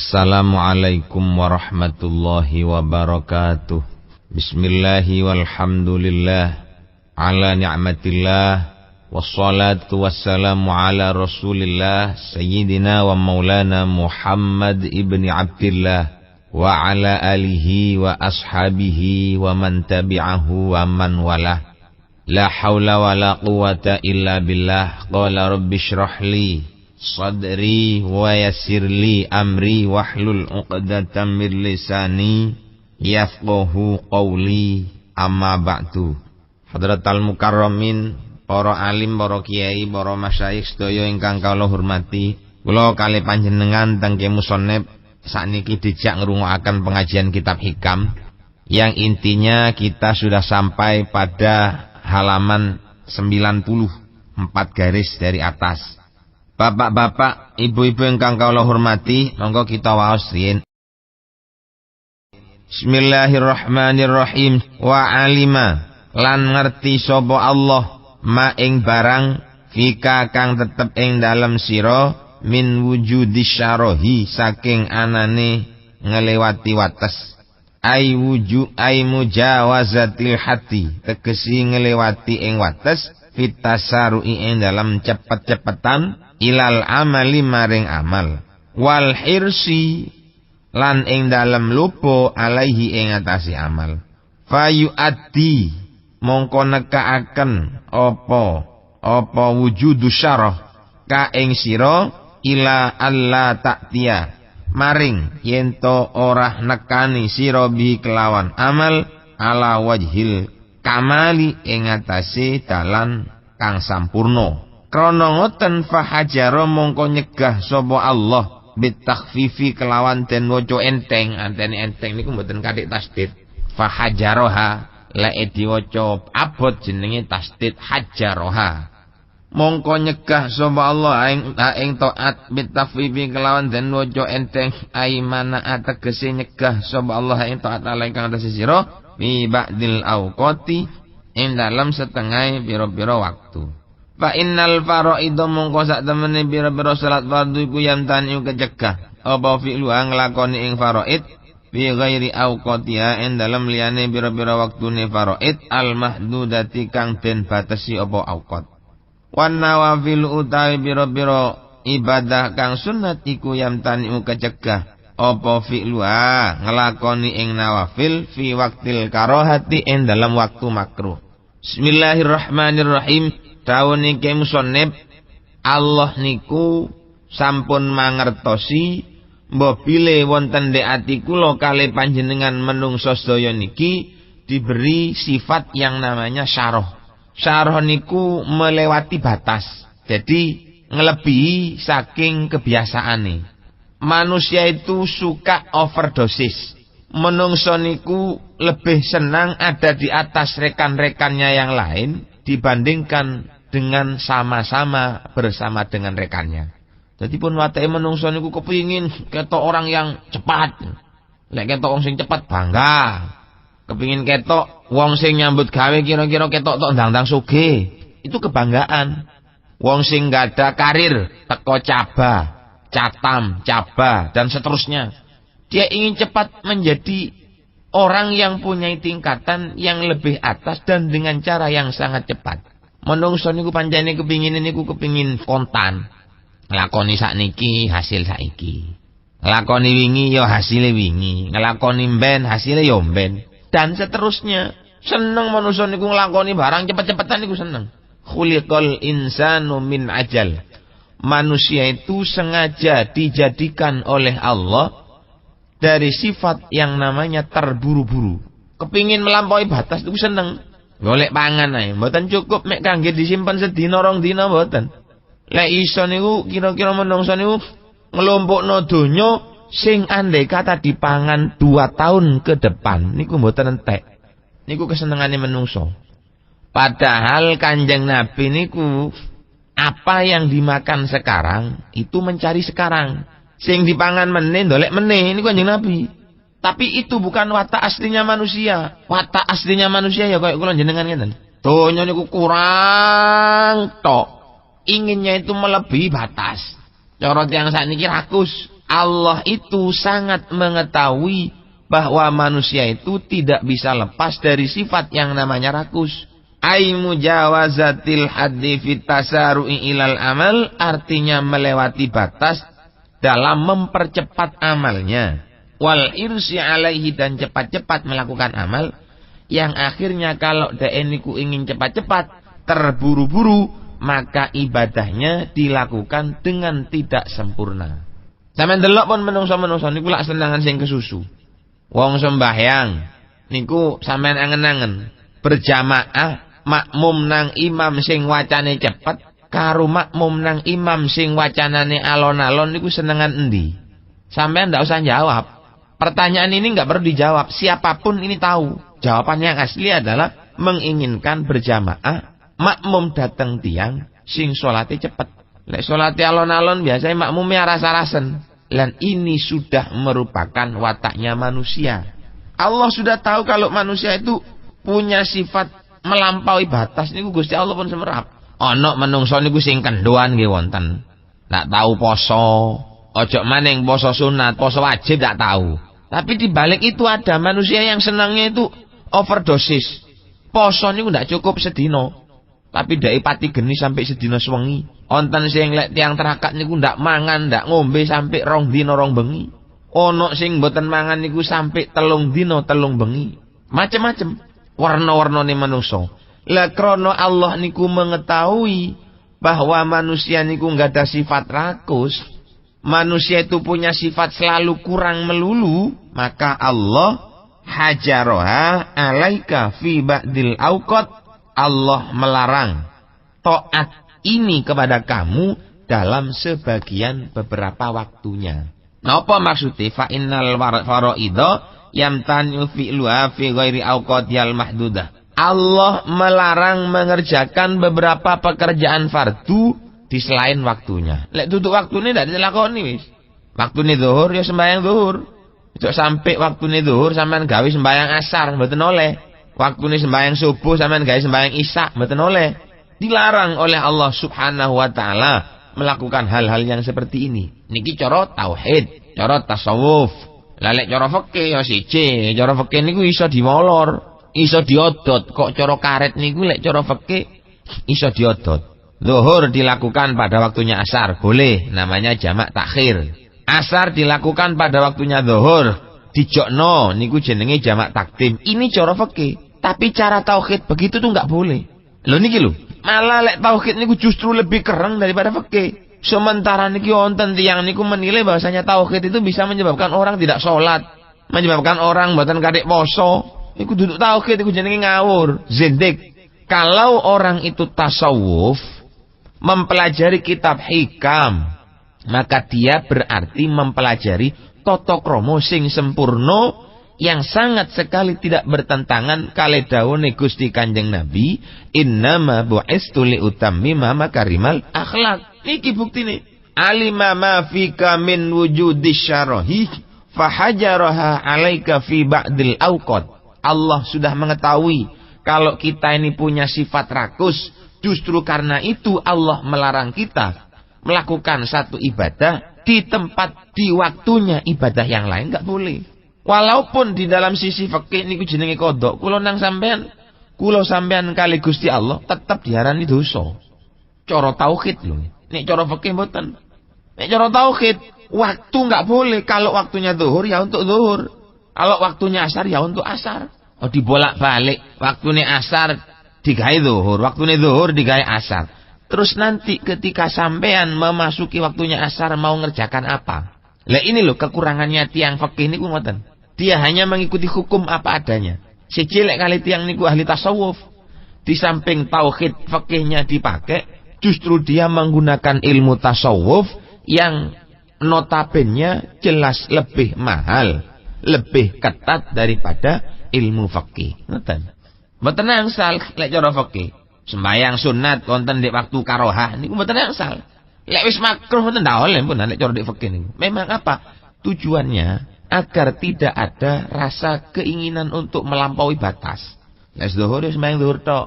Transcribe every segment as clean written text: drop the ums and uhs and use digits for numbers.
Assalamualaikum warahmatullahi wabarakatuh. Bismillahi walhamdulillah ala ni'matillah. Wassalatu wassalamu ala rasulillah Sayyidina wa maulana Muhammad ibni Abdillah wa ala alihi wa ashabihi wa man tabi'ahu wa man walah. La hawla wa la quwata illa billah. Qala rabbi syrahli sadri wa yassirli amri wahlul 'uqdatam min lisani yafqahu qawli. Amma ba'du. Hadratal mukarramin, para alim, para kiai, para masyayikh sedaya ingkang kula hormati, kula kalih panjenengan tengke musonep sakniki dijak ngrungokaken pengajian kitab hikam yang intinya kita sudah sampai pada halaman 94 garis dari atas. Bapak-bapak, ibu-ibu ingkang kula hormati, monggo kita waos riyin. Bismillahirrahmanirrahim. Wa alima lan ngerti sapa Allah ma ing barang fika kang tetep ing dalem sira min wujudi syarahi saking anane ngelewati wates. Ai mujawazatil hati tegesi ngelewati ing wates fitasarui ing dalam cepet-cepetan ilal amali maring amal wal hirsi lan ing dalem lupa alaihi ing atasi amal fayu addi mongko nekaaken apa wujudu syarah ka ing sira ila alla taktia maring yento ora nekani sira bi kelawan amal ala wajhil kamali ing atase dalan kang sampurna. Krana ngoten fahajaro mongko nyegah sapa Allah bitakhfifi kelawan den waca enteng. Antene enteng niku mboten kathik tasdid. Fahajaroha lek diwaca abot jenenge tasdid hajaroha. Mongko nyegah sapa Allah ing taat bitakhfifi kelawan den waca enteng ai mana ategese nyegah sapa Allah ing taat ala ingkang atase sira bi ba'dil auqati ing dalam setengah pira-pira waktu. Fa innal faraidha mongko sak temene pira-pira salat fardhu iku yamtani kecegah apa fi'luha nglakoni ing faraid bi ghairi auqatiha ing dalem liyane pira-pira waktune faraid al mahdudati kang den batesi apa auqat. Wan nawafil utawi pira-pira ibadah kang sunat iku yamtani kecegah apa fi'luha nglakoni ing nawafil fi waktil karahati ing dalem waktu makruh. Bismillahirrahmanirrahim. Dawuh niki musannif Allah niku sampun mangertosi mbah bile wonten ndek ati kula kalih panjenengan menungso sedaya niki diberi sifat yang namanya syarah. Syarah niku melewati batas. Jadi ngelebihi saking kebiasaane. Manusia itu suka overdosis. Menungso niku lebih senang ada di atas rekan-rekannya yang lain dibandingkan dengan sama-sama bersama dengan rekannya. Jadi pun watake menungso niku kepingin ketok orang yang cepat. Lek ketok wong sing cepat bangga. Kepingin ketok wong sing nyambut gawe kira-kira ketok tok ndang-ndang sugih. Itu kebanggaan. Wong sing gak ada karir teko caba, catam, caba dan seterusnya. Dia ingin cepat menjadi orang yang punya tingkatan yang lebih atas dan dengan cara yang sangat cepat. Menungso niku pancene kepingin niku kepingin spontan. Nglakoni sakniki hasil saiki. Nglakoni wingi ya hasile wingi. Nglakoni mben hasile ya mben. Dan seterusnya. Seneng menungso niku nglakoni barang cepet-cepetan niku seneng. Khuliqal insanu min ajal. Manusia itu sengaja dijadikan oleh Allah dari sifat yang namanya terburu-buru. Kepingin melampaui batas itu seneng. Golek pangan ae, mboten cukup mek kangge disimpen sedina rong dina mboten. Lek iso niku kira-kira menungso niku nglompokno donya sing andai kata dipangan 2 tahun ke depan niku mboten entek. Niku kesenengane menungso. Padahal Kanjeng Nabi niku apa yang dimakan sekarang itu mencari sekarang. Sing dipangan meneh ndolek meneh niku Kanjeng Nabi. Tapi itu bukan watak aslinya manusia. Watak aslinya manusia ya kayak kula jenengan ngeten. Donya niku kurang tok. Inginnya itu melebihi batas. Cara tiyang sakniki rakus. Allah itu sangat mengetahui bahwa manusia itu tidak bisa lepas dari sifat yang namanya rakus. Ai mujawazatil haddi fit tasaru'i ilal amal, artinya melewati batas dalam mempercepat amalnya. Wal irsi alaihi, dan cepat-cepat melakukan amal yang akhirnya kalau niku ingin cepat-cepat, terburu-buru, maka ibadahnya dilakukan dengan tidak sempurna. Sampeyan delok pun menungso-menungso niku lak senangan sing kesusu. Wong sembahyang niku sampeyan angen-angen berjamaah makmum nang imam sing wacane cepet karo makmum nang imam sing wacanane alon-alon niku senengan endi? Sampeyan ndak usah jawab. Pertanyaan ini nggak perlu dijawab. Siapapun ini tahu. Jawaban yang asli adalah menginginkan berjamaah makmum datang tiang sing salate cepet. Lek salate alon-alon biasanya makmumnya rasa-rasen. Dan ini sudah merupakan wataknya manusia. Allah sudah tahu kalau manusia itu punya sifat melampaui batas niku Gusti Allah pun semerap. Ana menungso niku sing kendoan nggih wonten. Ndak tahu poso, ojo maning poso sunat, poso wajib ndak tahu. Tapi di balik itu ada manusia yang senangnya itu overdosis. Poso niku ndak cukup sedino. Tapi ndak pati geni sampai sedina sewengi. Wonten sing lek tiang terakat niku ndak mangan, ndak ngombe sampai 2 dina 2 bengi. Ono sing mboten mangan niku sampai 3 dina 3 bengi. Macem-macem warna-warnane manusa. Lah krana Allah niku mengetahui bahwa manusia niku enggak ada sifat rakus, manusia itu punya sifat selalu kurang melulu, maka Allah hajaroha alaika fi ba'dil auqat, Allah melarang taat ini kepada kamu dalam sebagian beberapa waktunya. Napa maksudnya? Fa innal faraidha yamtanu fi'luha fi ghairi auqatil mahdudah. Allah melarang mengerjakan beberapa pekerjaan fardu di selain waktunya. Lek tutuk waktune ndak dilakoni wis. Waktune zuhur ya sembahyang zuhur. Cok sampai waktune zuhur sampean gawe sembahyang asar mboten oleh. Waktune sembahyang subuh sampean gawe sembahyang isya mboten oleh. Dilarang oleh Allah Subhanahu wa taala melakukan hal-hal yang seperti ini. Niki cara tauhid, cara tasawuf. Lah lek cara fikih ya siji, cara fikih niku iso diwolor, iso diodot. Kok cara karet niku lek cara fikih iso diodot. Zuhur dilakukan pada waktunya asar, boleh, namanya jamak takhir. Asar dilakukan pada waktunya zuhur, dijokno niku jenenge jamak takdim. Ini cara fikih, tapi cara tauhid begitu tuh enggak boleh. Lho niki lho, malah lek tauhid niku justru lebih keren daripada fikih. Sementara niki wonten tiyang niku menilai bahwasanya tauhid itu bisa menyebabkan orang tidak sholat, menyebabkan orang mboten kadek poso. Iku duduk tauhid iku jenenge ngawur, zindik. Kalau orang itu tasawuf, mempelajari kitab hikam, maka dia berarti mempelajari tata krama sing sempurna yang sangat sekali tidak bertentangan kali dawuhe Gusti Kanjeng Nabi, innama bu'istu li utammima makarimal akhlak. Niki buktine. Alima ma fika min wujudis syarahi fahajaraha alaika fi ba'dil awqat. Allah sudah mengetahui kalau kita ini punya sifat rakus, justru karena itu Allah melarang kita melakukan satu ibadah di tempat di waktunya ibadah yang lain enggak boleh. Walaupun di dalam sisi fikih niku jenenge kodok, kula nang sampean, kula sampean kali Gusti Allah tetap diarani dosa. Cara tauhid lho. Nek cara fikih mboten. Nek cara tauhid, waktu enggak boleh. Kalau waktunya zuhur ya untuk zuhur. Kalau waktunya asar ya untuk asar. Oh dibolak-balik. Waktune asar digawe zuhur, waktune zuhur digawe asar. Terus nanti ketika sampean memasuki waktunya asar mau ngerjakan apa? Lah ini loh kekurangannya tiang fikih niku ngoten. Dia hanya mengikuti hukum apa adanya. Siji lek kali tiang niku ahli tasawuf. Di samping tauhid fikihnya dipakai, justru dia menggunakan ilmu tasawuf yang notabene jelas lebih mahal, lebih ketat daripada ilmu fikih. Ngoten. Mboten angsal lek cara fikih. Sembayang sunat wonten di waktu karohah niku mboten angsal. Lek wis makruh mboten ndak oleh pun nek cara dik fikih niku. Memang apa? Tujuannya agar tidak ada rasa keinginan untuk melampaui batas. Lek zuhur wis sembayang zuhur tok,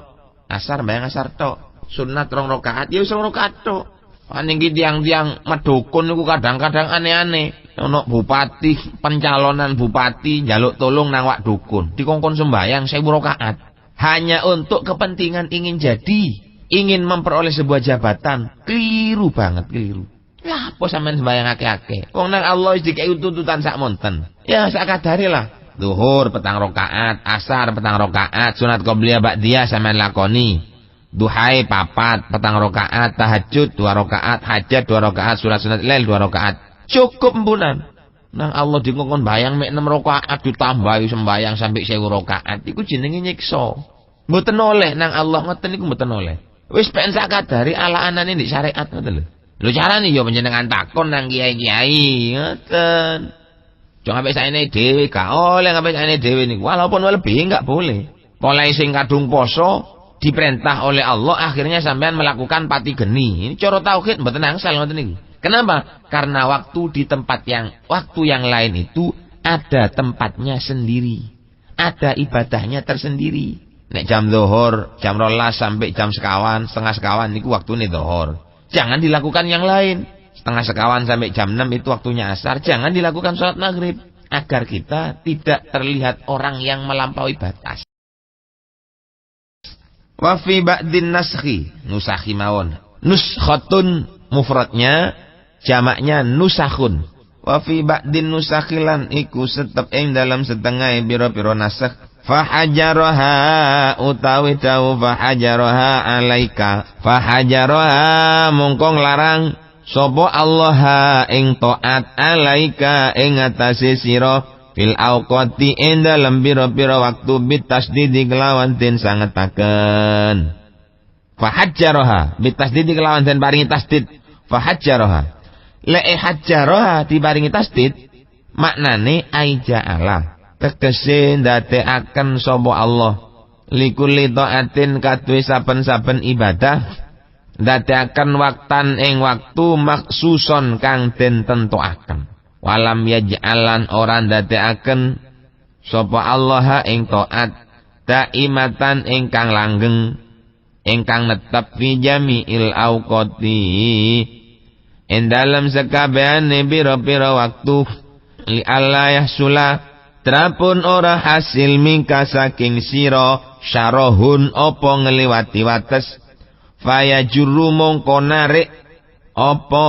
asar sembayang asar tok, sunat 2 rakaat ya wis 2 rakaat tok. Niki tiang-tiang medukun niku kadang-kadang aneh-aneh. ono bupati, pencalonan bupati njaluk tolong nang wak dukun, dikongkon sembayang 1000 rakaat hanya untuk kepentingan ingin jadi, ingin memperoleh sebuah jabatan. Keliru banget, keliru. Lah apa sampean sembayang akeh-akeh? Wong nang Allah wis dikei tuntutan sak monten. Ya sak kadare lah. Zuhur 4 rakaat, asar 4 rakaat, sunat qobliyah ba'diyah sampean lakoni. Duhai 4 rakaat, tahajud 2 rakaat, hajat 2 rakaat, sunat lail 2 rakaat. Cukup empunan. Nang Allah dikongkon bayang mek 6 rakaat ditambahi sembayang sampai 1000 rakaat. Iku jenenge nyiksa. Mboten oleh nang Allah ngoten niku mboten oleh. Wis pen sak kadare ala anane ndik syariat ngoten lho. Lho carane ya panjenengan takon nang kiai-kiai ngoten. Jangan sampai saene dhewe gak oleh sampai saene dhewe niku. Walaupun lebih enggak boleh. Mulai sing kadung poso diperintah oleh Allah akhirnya sampean melakukan pati geni. Ini cara tauhid mboten angsal ngoten niku. Kenapa? Karena waktu di tempat yang lain itu ada tempatnya sendiri. Ada ibadahnya tersendiri. Nek jam zuhur, jam 12 sampai jam sekawan, setengah sekawan niku waktune zuhur. Jangan dilakukan yang lain. Setengah sekawan sampai jam 6 itu waktunya asar. Jangan dilakukan sholat maghrib. Agar kita tidak terlihat orang yang melampaui batas. Wa fi ba'din naskhi. Nusakhi mawon. Nuskhatun mufradnya. Jamaknya nusakhun. Wa fi ba'din nusakhilan iku setep ing dalam setengah biro-biro nasakh. Fahajaraha utawi dawu fahajaraha alaika. Fahajaraha mongkong larang sapa Allah ing taat alaika ing atase sira fil auqati ing dalam biro-biro waktu bitasdidi kelawan den sangetaken. Fahajaraha bitasdidi kelawan den paringi tasdid. Fahajaraha le'e hajjaroha dibaringi tasdid maknane aija'ala tegese ndadekaken sapa Allah likulli taatin kadue saben-saben ibadah ndadekaken waktan ing waktu maksuson kang den tentokaken walam yaj'alan ora ndadekaken sapa Allah ing taat daimatan ingkang langgeng ingkang netep fi jami'il auqati in dalam sekabehane biro-biro waktu li Allah yahsula trapun ora hasil mingka saking sira syarahun apa ngliwati wates faya juru mongko narik apa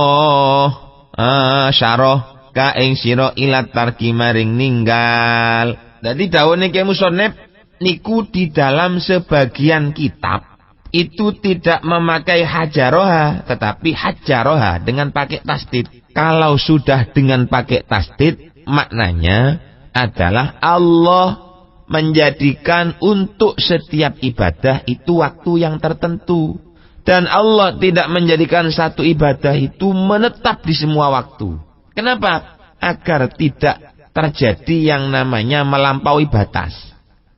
syarah ka ing sira ila tarki maring ninggal. Dadi dawuhe Ki Musonep niku di dalam sebagian kitab itu tidak memakai hajaroha, tetapi hajaroha dengan pakai tasdid. Kalau sudah dengan pakai tasdid, maknanya adalah Allah menjadikan untuk setiap ibadah itu waktu yang tertentu. Dan Allah tidak menjadikan satu ibadah itu menetap di semua waktu. Kenapa? Agar tidak terjadi yang namanya melampaui batas.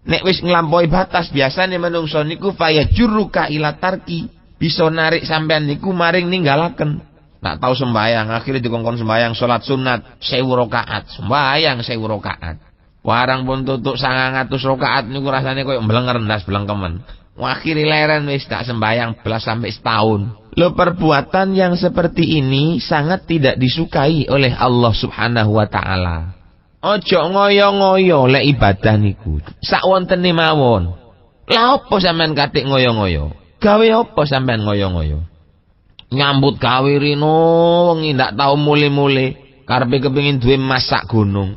Nek wis nglampaui batas biasane menungso niku faya juruka ila tarki, bisa narik sampean niku maring ninggalaken. Nak tahu sembayang akhirnya dikongkon sembayang salat sunat 1000 rakaat, sembayang 1000 rakaat. Warang pun tutuk 900 rakaat niku rasane koyo mblenger ndas blengkemen. Akhire leren wis tak sembayang belas sampai setahun. Lo perbuatan yang seperti ini sangat tidak disukai oleh Allah Subhanahu wa taala. Ojo ngoyo-ngoyo lek ibadah niku. Sak wontene mawon. Lah opo sampean katik ngoyo-ngoyo? Gawe opo sampean ngoyo-ngoyo? Nyambut gawe rino wengi ndak tau mule-mule, karepe kepengin duwe emas sak gunung.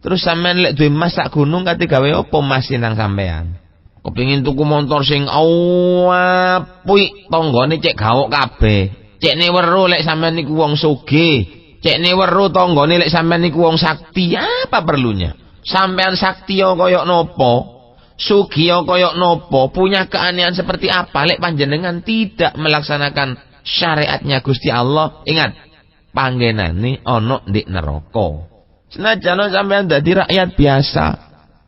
Terus sampean lek duwe emas sak gunung katik gawe opo mas nang sampean? Kepengin tuku motor sing apik, tanggane cek gawok kabeh. Cekne weruh lek sampean niku wong sugih. Cekne weruh tanggane lek sampean niku wong sakti, apa perlunya? Sampean sakti kaya napa? Sugih kaya napa? Punya keanehan seperti apa lek panjenengan tidak melaksanakan syariatnya Gusti Allah? Ingat, panggenane ana ndek neraka. Senajan sampean dadi rakyat biasa,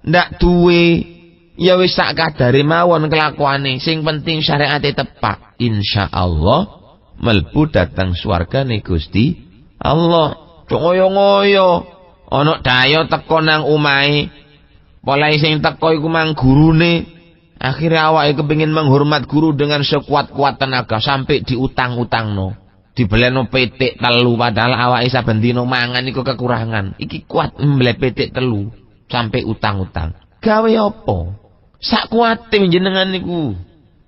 ndak duwe ya wis sak kadare mawon kelakuane, sing penting syariate tepak. Insyaallah mlebu datang swargane Gusti Allah. Ngoyo-ngoyo ana daya teko nang omahe, mulai sing teko iku mang gurune, akhire awake kepengin menghormat guru dengan sekuat-kuat tenaga sampai diutang-utangno. Dibeleno pitik telu padahal awake saben dina mangan iku kekurangan. Iki kuat mblek pitik telu sampai utang-utang. Gawe apa? Sak kuate jenengan niku.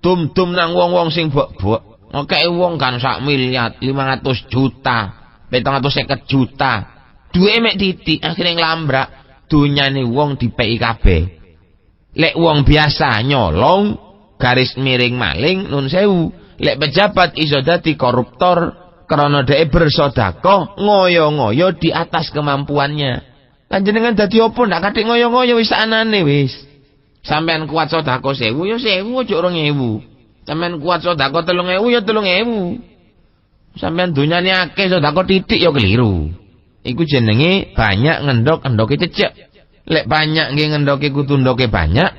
Dum-dum nang wong-wong sing bok-bok. Ngekeki wong kan 1 miliar, 500 juta, 750 juta. Duwe mek titik akhire nglambrak. Dunyane wong dipeki kabeh. Lek wong biasa nyolong, garis miring maling nun sewu. Lek pejabat iso dadi koruptor karena dhek bersedekah ngoyo-ngoyo di atas kemampuannya. Panjenengan dadi opo ndak kathik ngoyo-ngoyo wis anane wis. Sampean kuat sedekah 1000 ya 1000 aja 2000. Sampean kuat sedekah 3000 ya 3000. Sampean dunyane akeh sedekah titik ya keliru. Iku jenenge banyak ngendok-endoke cecek. Lek banyak nggih ngendoke kudu ndoke banyak.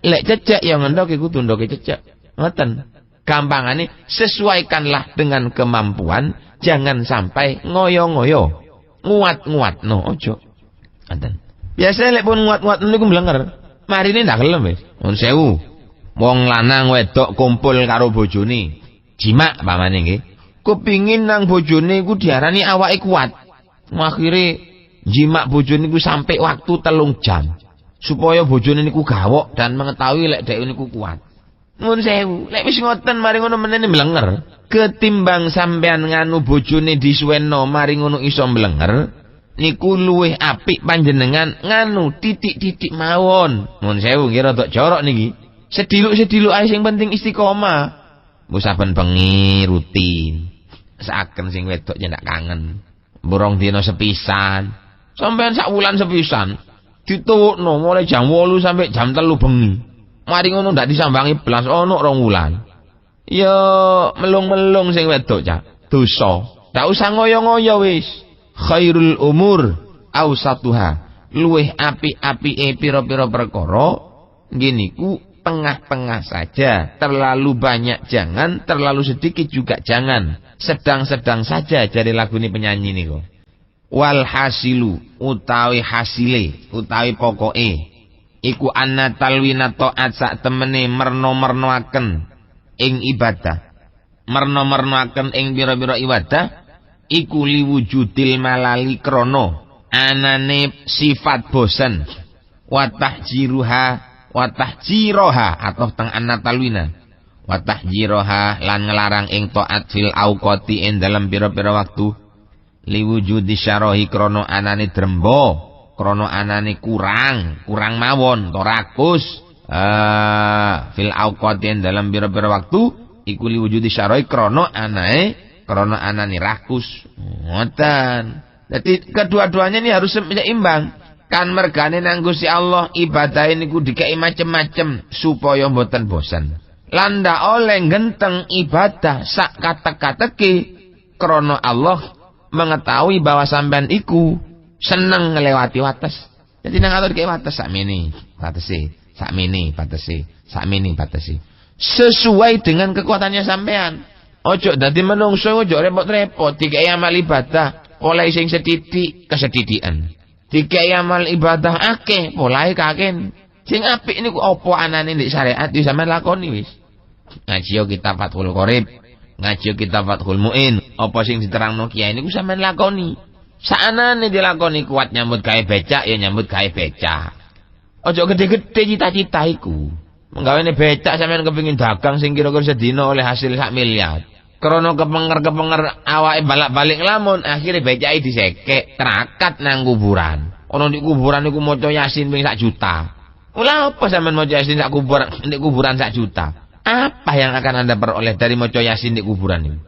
Lek cecek ya ngendoke kudu ndoke cecek. Ngoten. Gampangane sesuaikanlah dengan kemampuan, jangan sampai ngoyo-ngoyo. Nguat-nguat no ojo. Ngoten. Biasa lek pun nguat-nguat niku mlenger. Marine ndak gelem wis. Nun sewu. Wong lanang wedok kumpul karo bojone. Jimak pamane nggih. Kepingin nang bojone iku diarani awake kuat. Akhire jimak bojone niku sampai waktu 3 jam. Supaya bojone niku gawok dan mengetahui lek dhek niku kuat. Nun sewu, lek wis ngoten mari ngono menene mlenger. Ketimbang sampean nganu bojone disuweno mari ngono iso mlenger, niku luwih apik panjenengan nganu titik-titik mawon. Nun sewu nggih rada jorok niki. Sediluk-sediluk ae sing penting istiqomah. Mbok saben bengi rutin. Saken sing wedok ndak kangen. Burung dina sepisan. Sampean sak wulan sepisan. Dituwukno mulai jam 8 sampai jam 3 bengi. Mari ngono ndak disambangi belas ono 2 wulan. Ya melung-melung sing wedok cak. Dosa. Ndak usah ngoyo-ngoyo wis. Khairul umur ausatuha. Luwih apik-apike pira-pira perkara nggih niku tengah-tengah saja. Terlalu banyak jangan, terlalu sedikit juga jangan. Sedang-sedang saja jare lagune penyanyi niku. Wal hasilu utawi hasile utawi pokoke iku anna talwina ta'at sak temene merno-mernoaken ing ibadah. Merno-mernoaken ing pira-pira ibadah iku liwujudil malali krana anane sifat bosen. Wa tahjiroha atau teng anna talwina. Wa tahjiroha lan ngelarang ing ta'at fil auqati ing dalam pira-pira waktu liwujudi syarahi krana anane drembo. Krono anane kurang mawon to rakus fil auqatin dalam pira-pira waktu iku liwujudi syaroi krono anane rakus ngoten. Jadi kedua-duanya ini harus seimbang. Kan mergane nang Gusti Allah ibadah niku dikei macem-macem supaya mboten bosan. Landa oleh genteng ibadah sak katek-kateke krono Allah mengetahui bahwa sampean iku seneng ngelewati wates. Jadi nang atur kayak wates sakmene batese, sakmene batese, sakmene batese. Sesuai dengan kekuatannya sampean. Ojo dadi menungso ojo repot-repot dikei amal ibadah oleh sing setitik kesedidikan. Dikei amal ibadah akeh polahe kaken. Sing apik niku apa anane ndek syariat iki sampean lakoni wis. Ngaji yo kitab Fathul Qorib, ngaji yo kitab Fathul Muin, apa sing diterangno kiai niku sampean lakoni. Saanane dilakoni kuat nyambut gawe becak ya nyambut gawe becak. Ojo gede-gede cita-cita iku. Menggawene becak sampean kepengin dagang sing kira-kira sedina oleh hasil 1 miliar. Krana kepenger awake balak-balik lamun akhire becake disekek terakat nang kuburan. Ono di kuburan niku maca Yasin ping 1 juta. Mula apa sampean maca Yasin sak kuburan 1 juta? Apa yang akan Anda peroleh dari maca Yasin di kuburan ini?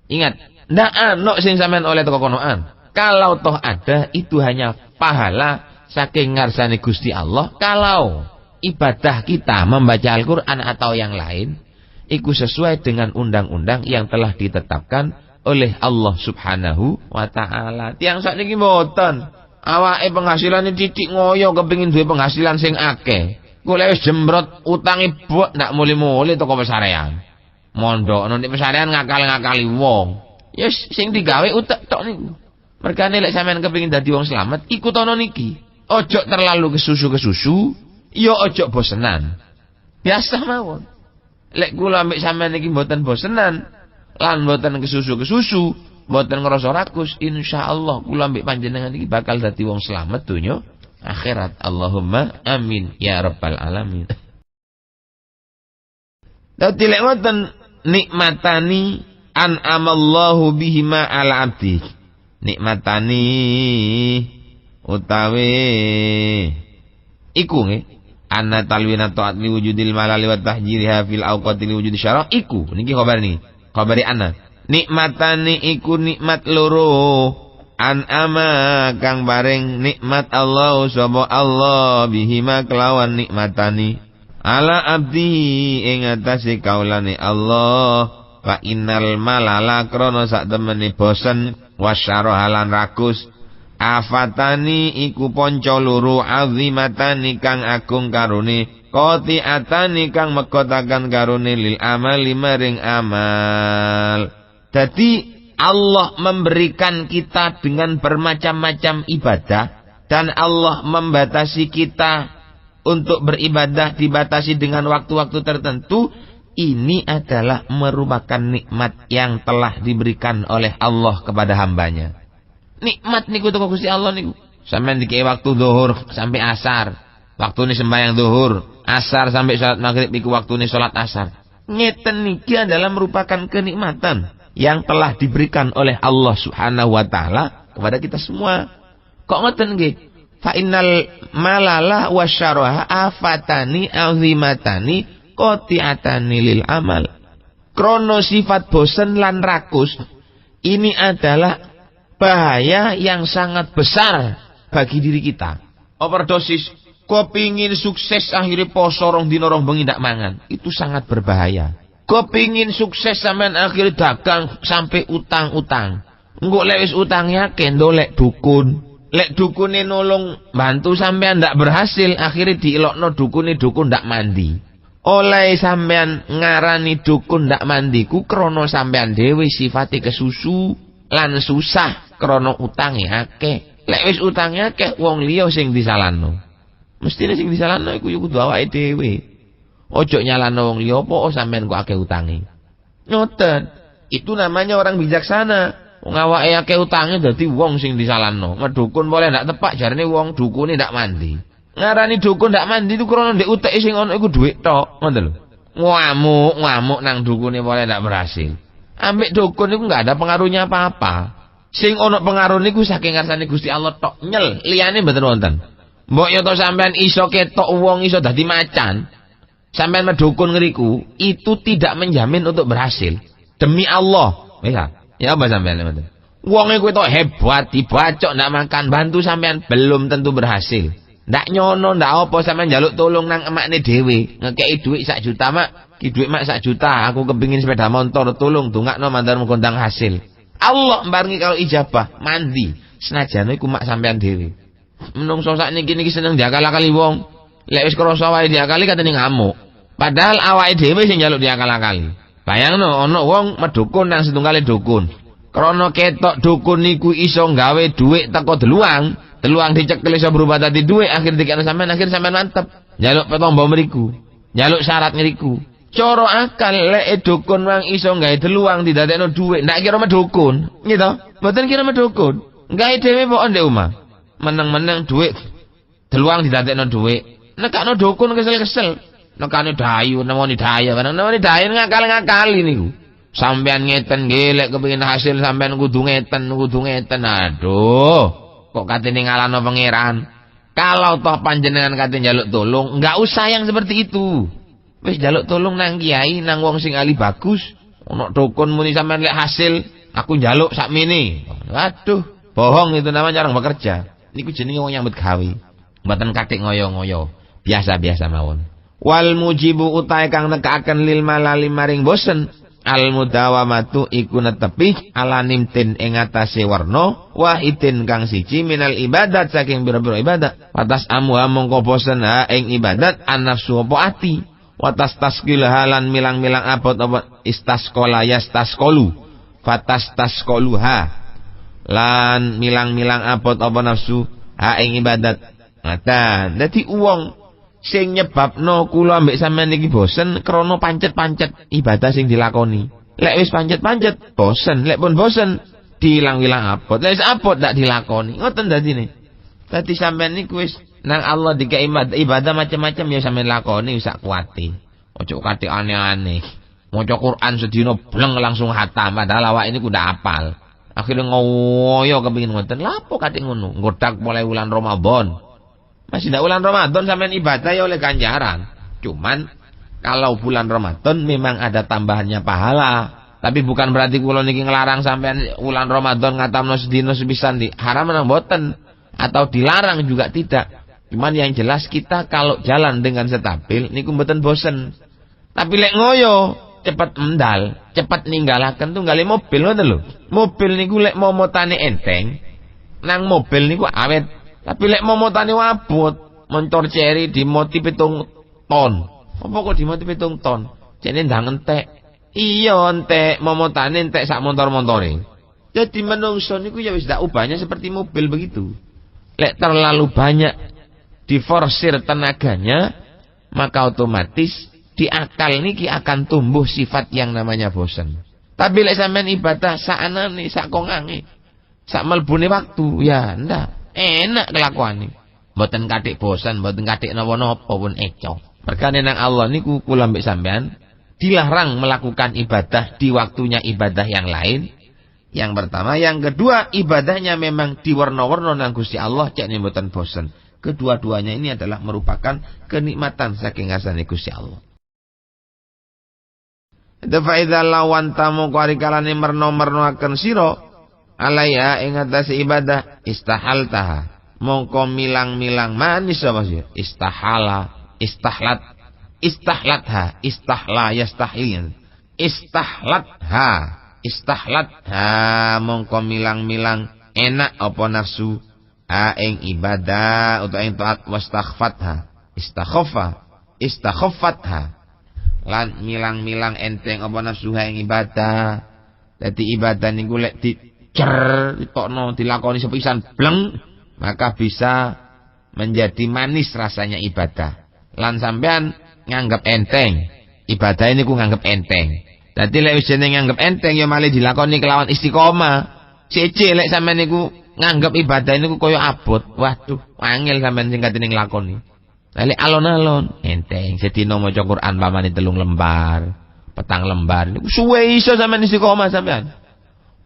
Ingat, ndak ana sing sampean oleh teko konoan. Kalau toh ada, itu hanya pahala saking ngarsane Gusti Allah. Kalau ibadah kita membaca Al-Quran atau yang lain, itu sesuai dengan undang-undang yang telah ditetapkan oleh Allah Subhanahu wa Ta'ala. Tiang sak niki mboten. Awake penghasilannya titik ngoyo kepengin duwe penghasilan sing akeh. Kula wis jembrot utange bok ndak muli-muli teko pesarean. Mondok nang pesarean ngakal-ngakali wong. Ya sing digawe utek tok niku. Mergane lek sampean kepengin dadi wong slamet, ikut ana niki. Ojo terlalu kesusu, ya ojo bosenan. Biasa mawon. Lek kula ambek sampean iki mboten bosenan, lan mboten kesusu, mboten ngrasa rakus, insyaallah kula mbek panjenengan iki bakal dadi wong slamet donya akhirat. Allahumma amin ya rabbal alamin. Dadi lek wonten nikmatani an'amallahu bihima ala abdi. Nikmatani utawi iku nggih anna talwina ta'at li wujudil malali wa tahjiriha fil awqati li wujudi syara iku niki khabari ana nikmatani iku nikmat loro an'ama kang bareng nikmat Allah sapa Allah bihima kelawan nikmatani ala abdi ing atase kaulane Allah fa innal malala krana sak temene bosen wasyara halan rakus afatani iku ponco loro azimatani kang agung karone qati'atani kang megotaken karone lil amali maring amal. Jadi Allah memberikan kita dengan bermacam-macam ibadah dan Allah membatasi kita untuk beribadah dibatasi dengan waktu-waktu tertentu. Ini adalah merupakan nikmat yang telah diberikan oleh Allah kepada hambanya. Nikmat niku teko Gusti Allah niku. Sampeyan dikei waktu zuhur sampai asar. Waktune sembahyang zuhur, asar sampai salat maghrib iku waktune salat asar. Ngeten niki adalah merupakan kenikmatan yang telah diberikan oleh Allah Subhanahu wa taala kepada kita semua. Kok ngoten nggih? Fa innal malala wasyaraha afatani azimatani qati'atani lil amal. Krono sifat bosen lan rakus ini adalah bahaya yang sangat besar bagi diri kita. Overdosis, kepingin sukses akhirnya poso rong dina rong bengi ndak mangan, itu sangat berbahaya. Kepingin sukses sampean akhirnya dagang sampai utang-utang. Engko lek wis utangnya kendolek dukun. Lek dukune nolong bantu sampean ndak berhasil, akhirnya diilokno dukune dukun ndak mandi. Oleh sampean ngarani dukun ndak mandiku krono sampean dhewe sifate kesusu lan susah krono utange akeh. Lek wis utange akeh wong liya sing disalahno. Mestine sing disalahno iku yo kudu awake dhewe. Ojo nyalahno wong liya apa sampean kok akeh utange. Ngoten. Itu namanya orang bijaksana. Wong awake akeh utange dadi wong sing disalahno. Medukun boleh ndak tepak jarane wong dukune ndak mandi. Ngarani dukun ndak mandi itu krono ndek uteke sing ana iku dhuwit tok, ngoten lho. Ngamuk nang dukune boleh ndak berhasil. Ambek dukun iku enggak ada pengaruhnya apa-apa. Sing ana pengaruh niku saking ngarsane Gusti Allah tok, nyel, liyane mboten wonten. Mbok yo to sampean iso ketok wong iso dadi macan. Sampean medukun ngriku, itu tidak menjamin untuk berhasil. Demi Allah. Wis ya apa sampean ngoten. Wong iku tok hebat, dibacok ndak makan, bantu sampean belum tentu berhasil. Ndak nyono ndak apa sampean njaluk tolong nang emakne dhewe, ngekeki dhuwit 1 juta mak, ki dhuwit mak 1 juta, aku kepengin sepeda motor tolong dongakno mandar kondang hasil. Allah mbarengi kalau ijabah, mandi. Senajan iku mak sampean dhewe. Menungso sakniki niki seneng diakal-akali wong. Lek wis krasa wae diakali katene ngamuk. Padahal awake dhewe sing njaluk diakal-akali. Bayangno ana wong medukun nang setunggale dukun. Krana ketok dukun niku iso gawe dhuwit teko deluang dicekel iso berubah dadi dhuwit, akhir dikene sampean mantep. Njaluk petombo mriku. Njaluk syarat ngriku. Cara akal lek dukun wang iso gawe deluang didadekno dhuwit, ndak kira medukun. Nggih to? Mboten kira medukun. Gawe dhewe kok ndek omah. Meneng-meneng dhuwit. Deluang didadekno dhuwit. Nekakno dukun kesel-kesel. Nekane dayu, nemoni daya, nemoni daya ngakal-ngakali niku. Sampean ngeten nggih lek kepengin hasil sampean kudu ngeten. Aduh. Kok katene ngalahno pangeran. Kalau toh panjenengan kate njaluk tolong, enggak usah yang seperti itu. Wis njaluk tolong nang kiai, nang wong sing ahli bagus. Ono dukun muni sampean lek hasil, aku njaluk sakmene. Waduh, bohong itu namanya orang bekerja. Niku jenenge wong nyambut gawe. Mboten kathik ngoyo-ngoyo. Biasa-biasa mawon. Wal mujibu utahe kang nekakaken lil malali maring bosen. Al mudawamatu iku netepi ala nimtin ing atase warna wahidin kang siji minal ibadat saking pira-pira ibadat. Watas amuha mongko bosen ha ing ibadat an-nafsu apa ati. Watas taskil halan milang-milang abot apa istasqala yastasqalu. Fatas tasqaluha lan milang-milang abot apa nafsu ha ing ibadat. Ngatan. Dadi wong sing nyebabno kula ambek sampean iki bosen krana pancet-pancet ibadah sing dilakoni. Lek wis pancet-pancet bosen, lek pun bosen diilang-ilang abot. Lek wis abot ndak dilakoni. Ngoten dadine. Dadi sampean niku wis nang Allah dikai ibadah macam-macam ya sampean lakoni wis sak kuwate. Ojo kate aneh-aneh. Maca Quran sedina bleng langsung hatam padahal awak ini kudu apal. Akhirnya ngoyo kepengin ngoten. Lha apa kate ngono? Nggodak mulai bulan Ramadan. Masih ndak bulan Ramadan sampean ibadah ya oleh ganjaran. Cuman kalau bulan Ramadan memang ada tambahannya pahala. Tapi bukan berarti kula niki ngelarang sampean bulan Ramadan ngatamno sedina sepisan di haram nang boten atau dilarang juga tidak. Cuman yang jelas kita kalau jalan dengan stabil niku mboten bosen. Tapi lek ngoyo cepat mendal, cepat ninggalaken tunggale mobil ngoten lho. Mobil niku lek momotane enteng, nang mobil niku awet. Tapi lek momotane wabut, motor ceri dimoti 7 ton. Apa kok dimoti 7 ton? Jane ndang entek. Iya entek, momotane entek sak motor-motore. Jadi menungso niku ya wis dak ubahnya seperti mobil begitu. Lek terlalu banyak diforsir tenaganya, maka otomatis di akal niki akan tumbuh sifat yang namanya bosan. Tapi lek sampean ibadah saanane, sak kongange, sak melbune waktu, ya ndak enak kelakuane. Mboten kathik bosan, mboten kathik napa-napa pun eco. Mergane nang Allah niku kula mbek sampean dilarang melakukan ibadah di waktunya ibadah yang lain. Yang pertama, yang kedua ibadahnya memang diwarna-warna nang Gusti Allah cek mboten bosan. Kedua-duanya ini adalah merupakan kenikmatan saking ngasane Gusti Allah. Faidza lawan tamu karikalane merno-mernoaken sira alaiha ing atase ibadah istahaltaha mongko milang-milang manis apa sih istahla istahlatha istahla yastahil istahlatha mongko milang-milang enak apa nafsu ing ibadah utawa ing taat wastaghfatha istakhaffatha lan milang-milang enteng apa nafsu ing ibadah. Dadi ibadah niku lek ditokno dilakoni sepisan bleng maka bisa menjadi manis rasanya ibadah. Lan sampean nganggep enteng. Ibadah niku nganggep enteng. Dadi lek wis jeneng nganggep enteng ya malih dilakoni kelawan istiqomah. Siji lek sampean niku nganggep ibadah niku koyo abot. Waduh, angel sampean sing katene nglakoni. Lek alon-alon enteng sedina maca Quran pamane 3 lembar, 4 lembar niku suwe iso sampean istiqomah sampean.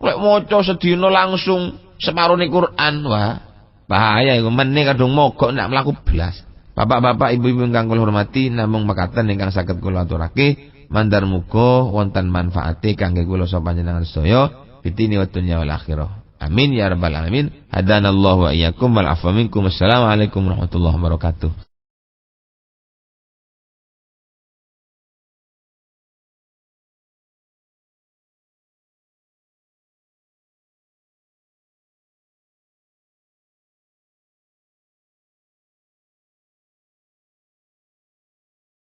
Lek maca sedina langsung separone Quran, wah bahaya iku meneh kadung mogok ndak mlaku blas. Bapak-bapak, ibu-ibu ingkang kula hormati, namung mekaten ingkang saged kula aturake, mandar muga wonten manfaate kangge kula sapa panjenengan sedaya fitini wa dunya wal akhirah. Amin ya rabbal alamin. Hadanallahu wa iyyakum wal afwa minkum. Assalamualaikum warahmatullahi wabarakatuh.